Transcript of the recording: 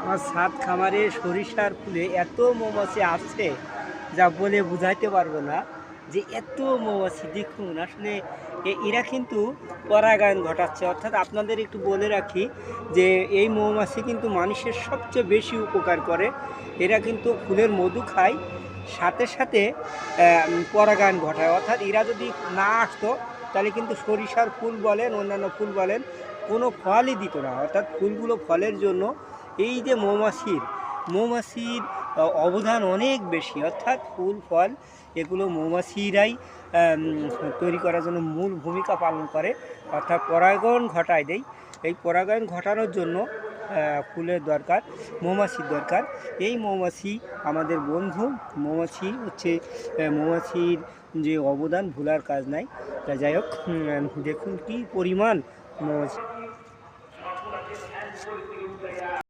আমার ছাদ খামারে সরিষার ফুলে এত মৌমাছি আসছে যা বলে বুঝাইতে পারবো না। যে এত মৌমাছি দেখুন আসলে এরা কিন্তু পরাগায়ন ঘটাচ্ছে। অর্থাৎ আপনাদের একটু বলে রাখি যে এই মৌমাছি কিন্তু মানুষের সবচেয়ে বেশি উপকার করে। এরা কিন্তু ফুলের মধু খায়, সাথে সাথে পরাগায়ন ঘটায়। অর্থাৎ এরা যদি না আসতো তাহলে কিন্তু সরিষার ফুল বলেন অন্যান্য ফুল বলেন কোনো ফলই দিত না। অর্থাৎ ফুলগুলো ফলের জন্য এই যে মৌমাছির অবদান অনেক বেশি। অর্থাৎ ফুল ফল এগুলো মৌমাছিরাই তৈরি করার জন্য মূল ভূমিকা পালন করে। অর্থাৎ পরাগায়ন ঘটায় দেয়। এই পরাগায়ন ঘটানোর জন্য ফুলের দরকার, মৌমাছির দরকার। এই মৌমাছি আমাদের বন্ধু। মৌমাছি হচ্ছে মৌমাছির যে অবদান ভোলার কাজ নাই। তা যাই হোক, দেখুন কি পরিমাণ মৌমাছি।